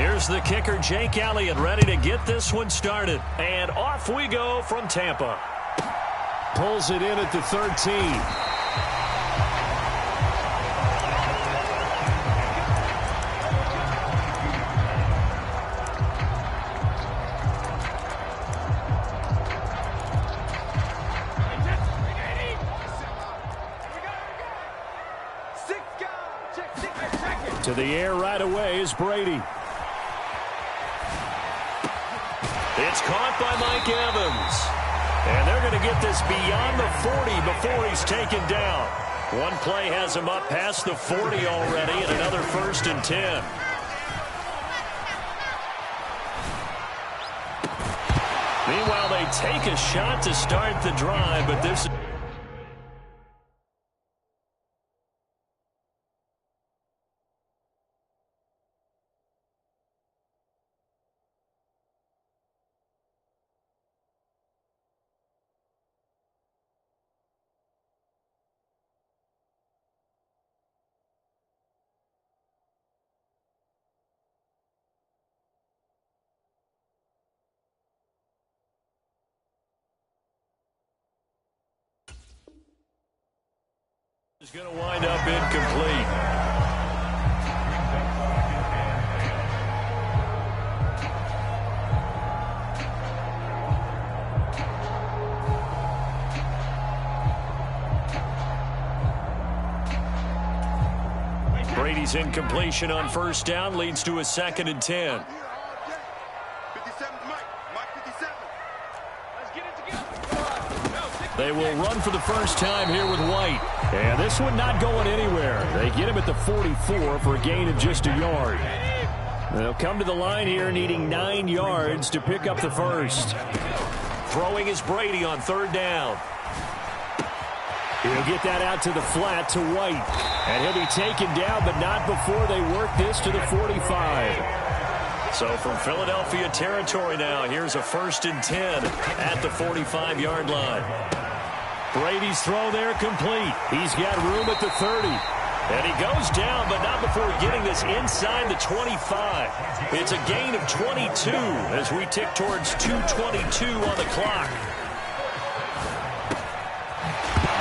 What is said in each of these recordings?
Here's the kicker, Jake Elliott, ready to get this one started. And off we go from Tampa. Pulls it in at the 13. To the air right away is Brady. It's caught by Mike Evans. And they're going to get this beyond the 40 before he's taken down. One play has him up past the 40 already, and another 1st and 10. Meanwhile, they take a shot to start the drive, but this... is going to wind up incomplete. Brady's incompletion on 1st down leads to a 2nd and 10. They will run for the first time here with White. And this one not going anywhere. They get him at the 44 for a gain of just a yard. They'll come to the line here needing 9 yards to pick up the first. Throwing is Brady on 3rd down. He'll get that out to the flat to White. And he'll be taken down, but not before they work this to the 45. So from Philadelphia territory now, here's a 1st and 10 at the 45-yard line. Brady's throw there complete. He's got room at the 30. And he goes down, but not before getting this inside the 25. It's a gain of 22 as we tick towards 2:22 on the clock.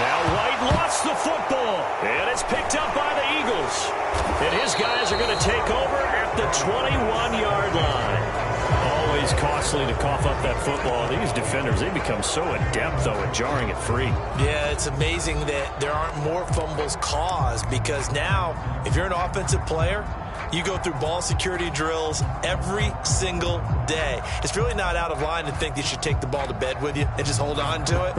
Now White lost the football, and it's picked up by the Eagles. And his guys are going to take over at the 21-yard line. Always costly to cough up that football. These defenders, they become so adept, though, at jarring it free. Yeah, it's amazing that there aren't more fumbles caused, because now, if you're an offensive player, you go through ball security drills every single day. It's really not out of line to think that you should take the ball to bed with you and just hold on to it.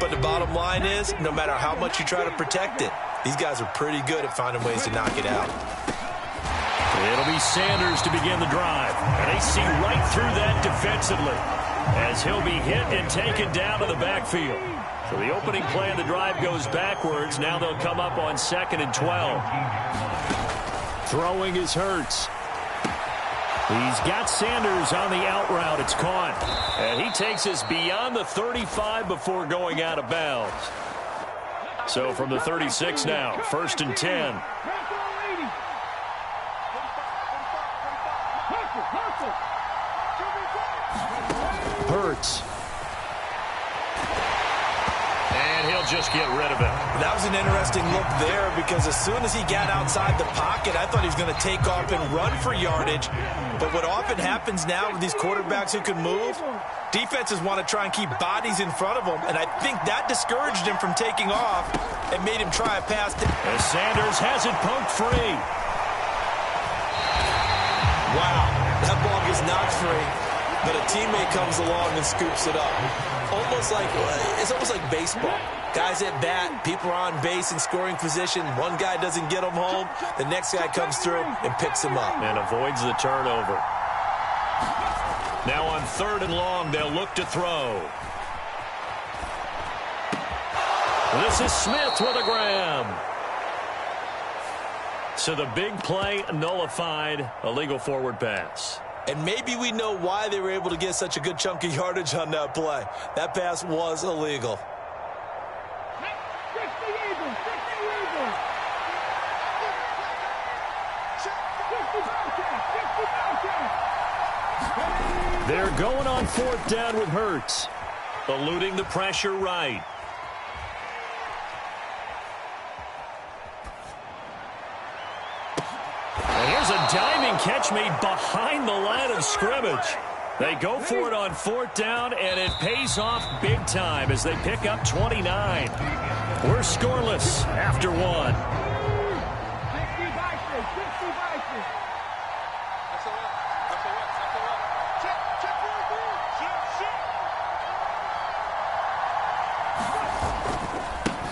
But the bottom line is, no matter how much you try to protect it, these guys are pretty good at finding ways to knock it out. It'll be Sanders to begin the drive. And they see right through that defensively as he'll be hit and taken down to the backfield. So the opening play of the drive goes backwards. Now they'll come up on 2nd and 12. Throwing is Hurts. He's got Sanders on the out route. It's caught. And he takes us beyond the 35 before going out of bounds. So from the 36 now, 1st and 10. Hurts. And he'll just get rid of it. That was an interesting look there, because as soon as he got outside the pocket, I thought he was going to take off and run for yardage. But what often happens now with these quarterbacks who can move, defenses want to try and keep bodies in front of them, and I think that discouraged him from taking off and made him try a pass. As Sanders has it poked free. Wow, that ball gets knocked free, but a teammate comes along and scoops it up. It's almost like baseball. Guys at bat, people are on base in scoring position. One guy doesn't get him home. The next guy comes through and picks him up. And avoids the turnover. Now on 3rd and long, they'll look to throw. This is Smith with a grab. So the big play nullified, a legal forward pass. And maybe we know why they were able to get such a good chunk of yardage on that play. That pass was illegal. They're going on 4th down with Hurts. Eluding the pressure right. And here's a diving catch made behind the line of scrimmage. They go for it on 4th down, and it pays off big time as they pick up 29. We're scoreless after 1.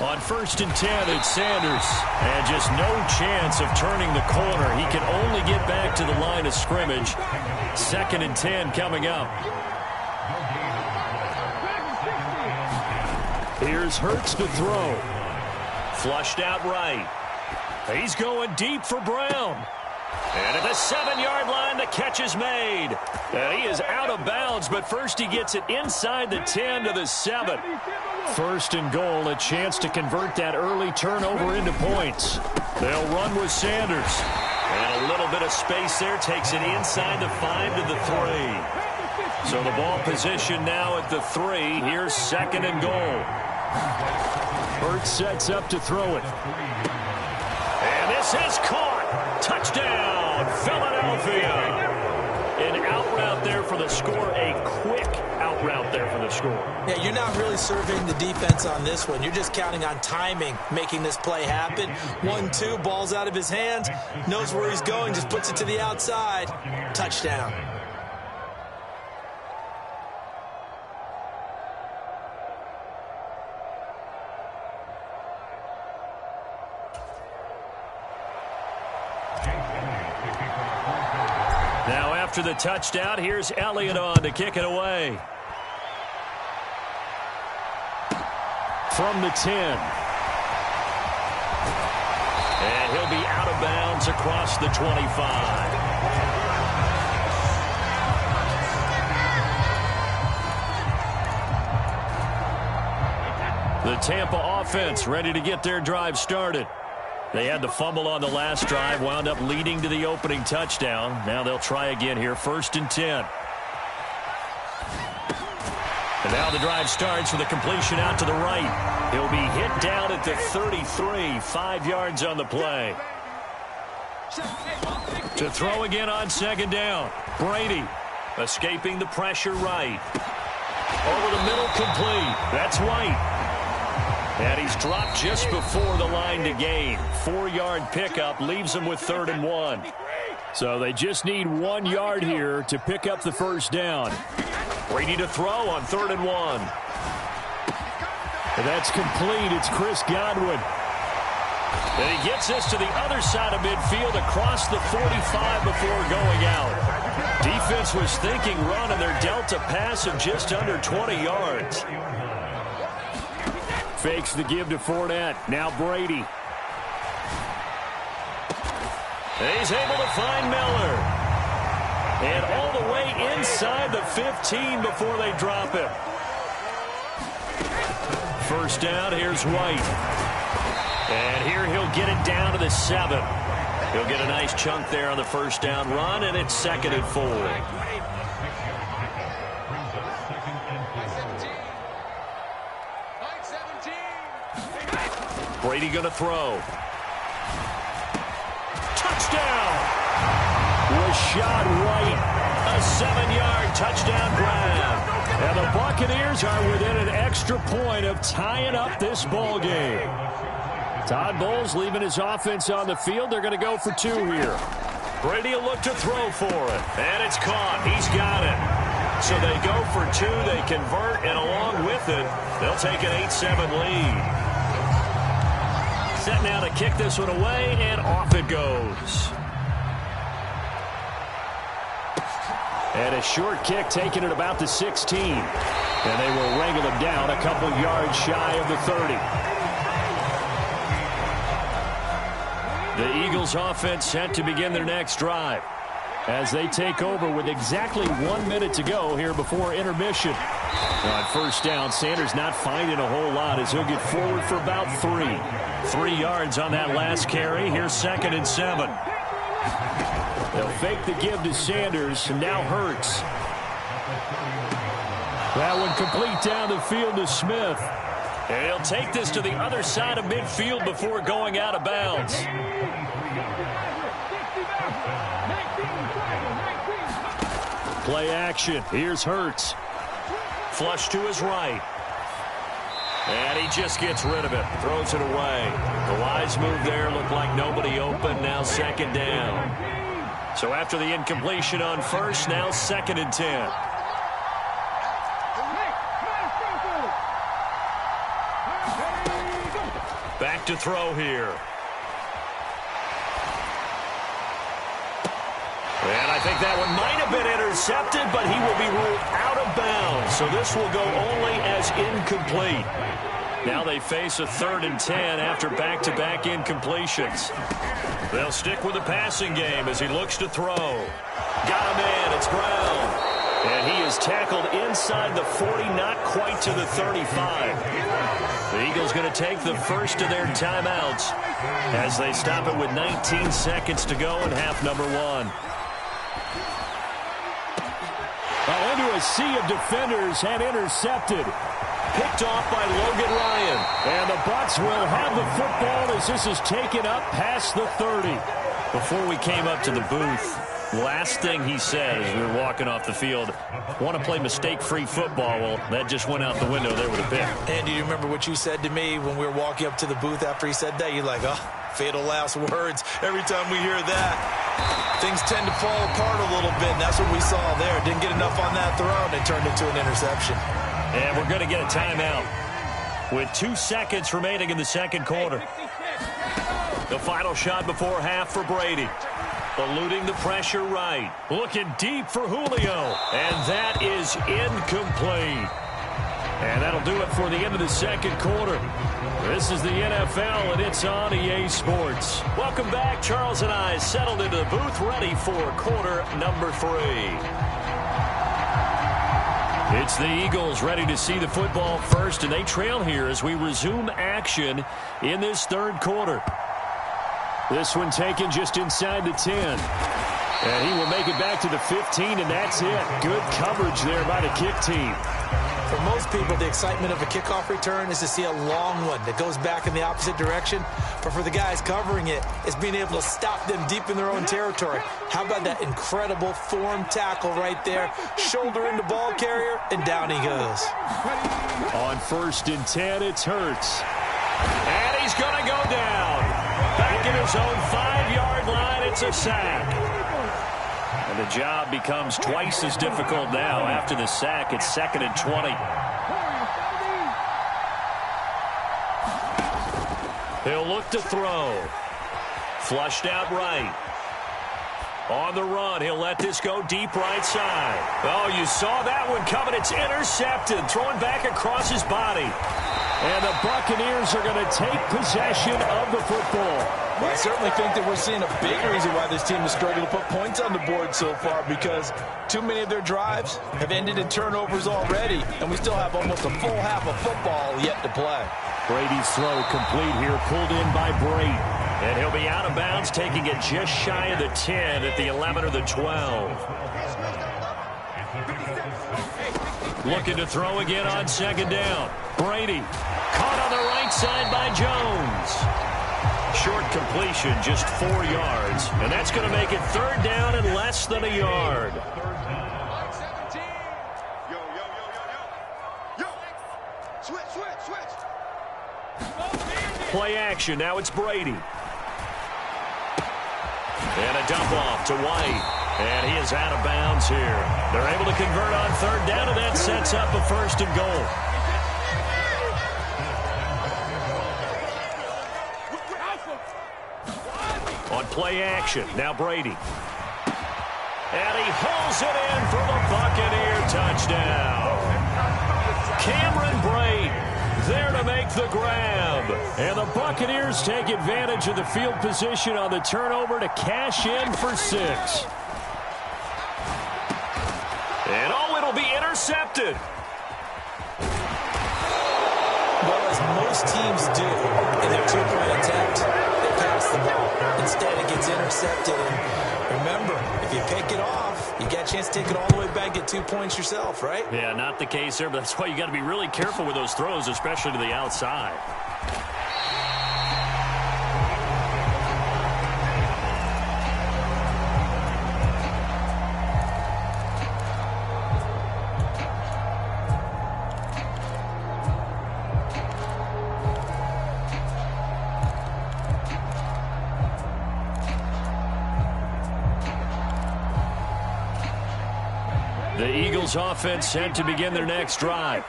On 1st and 10, it's Sanders. And just no chance of turning the corner. He can only get back to the line of scrimmage. 2nd and 10 coming up. Here's Hurts to throw. Flushed out right. He's going deep for Brown. And at the 7-yard line, the catch is made. And he is out of bounds, but first he gets it inside the 10 to the 7. 1st and goal, a chance to convert that early turnover into points. They'll run with Sanders. And a little bit of space there takes it inside the 5 to the 3. So the ball position now at the 3. Here's 2nd and goal. Hurts sets up to throw it. And this is caught. Touchdown, Philadelphia. An out route there for the score. A quick out route there for the score. Yeah, you're not really surveying the defense on this one. You're just counting on timing, making this play happen. 1-2, ball's out of his hands. Knows where he's going, just puts it to the outside. Touchdown. Now after the touchdown, here's Elliott on to kick it away. From the 10. And he'll be out of bounds across the 25. The Tampa offense ready to get their drive started. They had the fumble on the last drive, wound up leading to the opening touchdown. Now they'll try again here, 1st and 10. And now the drive starts with a completion out to the right. He'll be hit down at the 33, 5 yards on the play. To throw again on 2nd down. Brady escaping the pressure right. Over the middle, complete. That's White. And he's dropped just before the line to gain. 4-yard pickup leaves him with 3rd and 1. So they just need 1 yard here to pick up the 1st down. Brady to throw on 3rd and 1. And that's complete. It's Chris Godwin. And he gets this to the other side of midfield across the 45 before going out. Defense was thinking run, and they're dealt a pass of just under 20 yards. Fakes the give to Fournette. Now Brady. He's able to find Miller. And all the way inside the 15 before they drop him. 1st down, here's White. And here he'll get it down to the 7. He'll get a nice chunk there on the 1st down run, and it's 2nd and 4. Brady going to throw. Touchdown! Rashad White, a 7-yard touchdown grab. And the Buccaneers are within an extra point of tying up this ball game. Todd Bowles leaving his offense on the field. They're going to go for 2 here. Brady will look to throw for it. And it's caught. He's got it. So they go for 2. They convert, and along with it, they'll take an 8-7 lead. Set now to kick this one away, and off it goes. And a short kick taken at about the 16. And they will wrangle him down a couple yards shy of the 30. The Eagles offense set to begin their next drive as they take over with exactly 1 minute to go here before intermission. On 1st down, Sanders not finding a whole lot as he'll get forward for about 3. 3 yards on that last carry. Here's 2nd and 7. They'll fake the give to Sanders, and now Hurts. That one complete down the field to Smith. And he'll take this to the other side of midfield before going out of bounds. Play action. Here's Hurts. Flush to his right. And he just gets rid of it. Throws it away. The wise move there. Looked like nobody open. Now second down. So after the incompletion on first, now 2nd and 10. Back to throw here. And I think that one might have been intercepted, but he will be ruled out of bounds. So this will go only as incomplete. Now they face a 3rd and 10 after back-to-back incompletions. They'll stick with the passing game as he looks to throw. Got him in. It's Brown. And he is tackled inside the 40, not quite to the 35. The Eagles going to take the first of their timeouts as they stop it with 19 seconds to go in half number 1. Well, into a sea of defenders and intercepted. Picked off by Logan Ryan. And the Bucs will have the football as this is taken up past the 30. Before we came up to the booth, last thing he said as we were walking off the field, want to play mistake-free football. Well, that just went out the window there with a pick. And do you remember what you said to me when we were walking up to the booth after he said that? You're like, oh, fatal last words. Every time we hear that, things tend to fall apart a little bit, and that's what we saw there. Didn't get enough on that throw, and it turned into an interception. And we're going to get a timeout with 2 seconds remaining in the second quarter. The final shot before half for Brady. Eluding the pressure right. Looking deep for Julio. And that is incomplete. And that'll do it for the end of the second quarter. This is the NFL, and it's on EA Sports. Welcome back. Charles and I settled into the booth, ready for quarter number 3. It's the Eagles ready to see the football first, and they trail here as we resume action in this third quarter. This one taken just inside the 10. And he will make it back to the 15, and that's it. Good coverage there by the kick team. For most people, the excitement of a kickoff return is to see a long one that goes back in the opposite direction. But for the guys covering it, it's being able to stop them deep in their own territory. How about that incredible form tackle right there? Shoulder into ball carrier, and down he goes. On 1st and 10, it's Hurts. And he's going to go down. Back in his own 5-yard line, it's a sack. And the job becomes twice as difficult now after the sack. It's 2nd and 20. He'll look to throw. Flushed out right. On the run, he'll let this go deep right side. Oh, you saw that one coming. It's intercepted. Throwing back across his body. And the Buccaneers are going to take possession of the football. Well, I certainly think that we're seeing a big reason why this team is struggling to put points on the board so far, because too many of their drives have ended in turnovers already, and we still have almost a full half of football yet to play. Brady's throw complete here, pulled in by Brady. And he'll be out of bounds, taking it just shy of the 10 at the 11 or the 12. Looking to throw again on 2nd down. Brady caught on the right side by Jones. Short completion, just 4 yards. And that's going to make it 3rd down and less than a yard. Play action. Now it's Brady. And a dump off to White. And he is out of bounds here. They're able to convert on 3rd down, and that sets up a 1st and goal. On play action, now Brady. And he hauls it in for the Buccaneer touchdown. Cameron Brate there to make the grab. And the Buccaneers take advantage of the field position on the turnover to cash in for 6. And oh, it'll be intercepted. Well, as most teams do in their 2-point attempt, they pass the ball. Instead, it gets intercepted. And remember, if you pick it off, you got a chance to take it all the way back, get 2 points yourself, right? Yeah, not the case there, but that's why you got to be really careful with those throws, especially to the outside. The Eagles offense set to begin their next drive.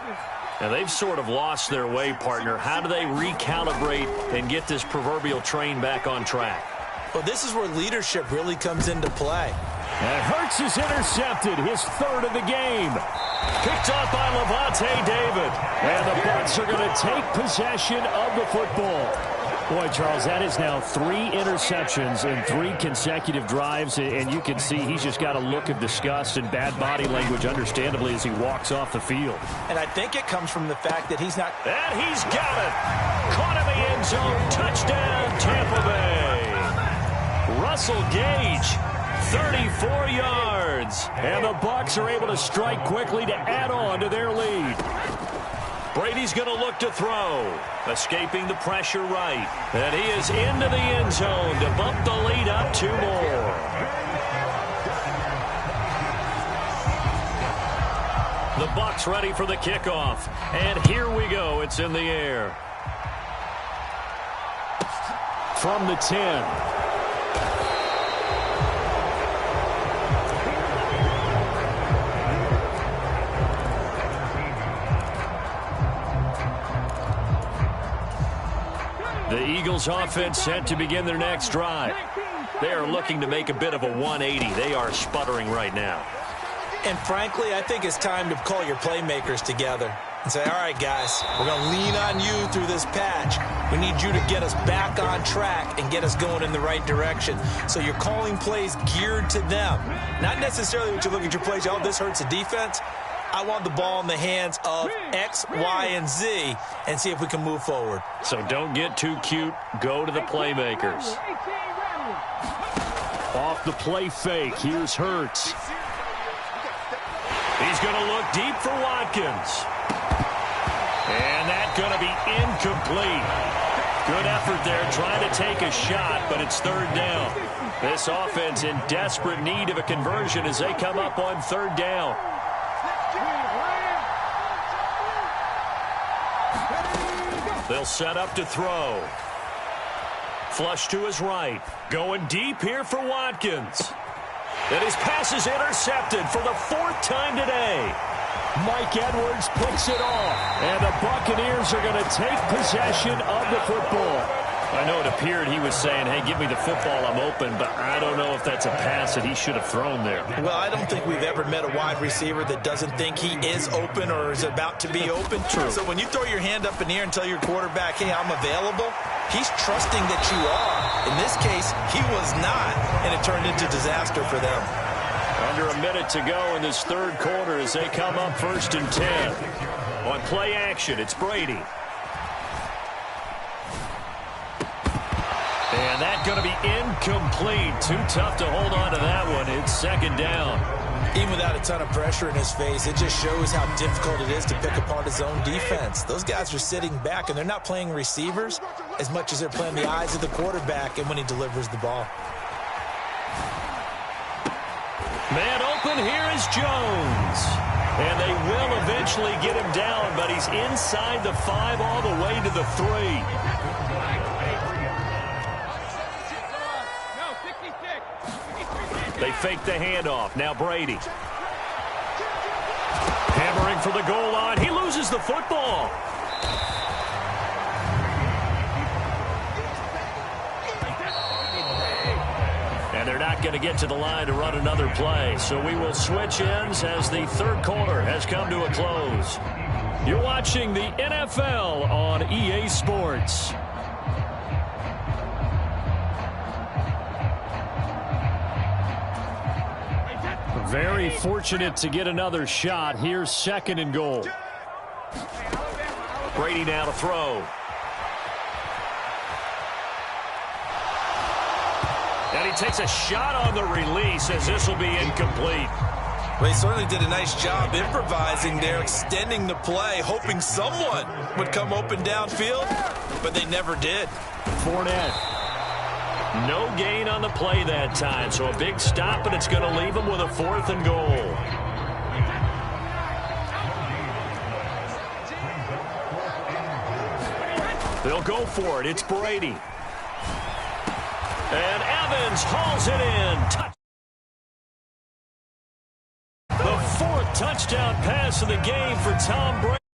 Now, they've sort of lost their way, partner. How do they recalibrate and get this proverbial train back on track? Well, this is where leadership really comes into play. And Hurts is intercepted, his third of the game. Picked up by Levante David. And the Bucs are going to take possession of the football. Boy, Charles, that is now 3 interceptions in 3 consecutive drives, and you can see he's just got a look of disgust and bad body language, understandably, as he walks off the field. And I think it comes from the fact that he's not... And he's got it. Caught in the end zone. Touchdown, Tampa Bay. Russell Gage, 34 yards. And the Bucs are able to strike quickly to add on to their lead. Brady's going to look to throw. Escaping the pressure right. And he is into the end zone to bump the lead up 2 more. The Bucs ready for the kickoff. And here we go. It's in the air. From the 10. The Eagles offense set to begin their next drive. They are looking to make a bit of a 180. They are sputtering right now. And frankly, I think it's time to call your playmakers together and say, all right, guys, we're going to lean on you through this patch. We need you to get us back on track and get us going in the right direction. So you're calling plays geared to them. Not necessarily when you look at your plays, oh, this hurts the defense. I want the ball in the hands of X, Y, and Z and see if we can move forward. So don't get too cute. Go to the playmakers. Off the play fake. Here's Hurts. He's going to look deep for Watkins. And that's going to be incomplete. Good effort there trying to take a shot, but it's 3rd down. This offense in desperate need of a conversion as they come up on 3rd down. They'll set up to throw. Flush to his right. Going deep here for Watkins. And his pass is intercepted for the 4th time today. Mike Edwards picks it off. And the Buccaneers are going to take possession of the football. I know it appeared he was saying, hey, give me the football, I'm open, but I don't know if that's a pass that he should have thrown there. Well, I don't think we've ever met a wide receiver that doesn't think he is open or is about to be open. True. So when you throw your hand up in the air and tell your quarterback, hey, I'm available, he's trusting that you are. In this case, he was not, and it turned into disaster for them. Under a minute to go in this 3rd quarter as they come up 1st and 10. On play action, it's Brady. And that's going to be incomplete. Too tough to hold on to that one. It's 2nd down. Even without a ton of pressure in his face, it just shows how difficult it is to pick apart his own defense. Those guys are sitting back, and they're not playing receivers as much as they're playing the eyes of the quarterback and when he delivers the ball. Man open, here is Jones. And they will eventually get him down, but he's inside the 5 all the way to the 3. They fake the handoff. Now Brady. Hammering for the goal line. He loses the football. And they're not going to get to the line to run another play. So we will switch ends as the 3rd quarter has come to a close. You're watching the NFL on EA Sports. Very fortunate to get another shot. Here's 2nd and goal. Brady now to throw. But he takes a shot on the release as this will be incomplete. Well, he certainly did a nice job improvising there, extending the play, hoping someone would come open downfield, but they never did. Fournette. No gain on the play that time, so a big stop, and it's going to leave him with a 4th and goal. They'll go for it. It's Brady. And Evans hauls it in. The 4th touchdown pass of the game for Tom Brady.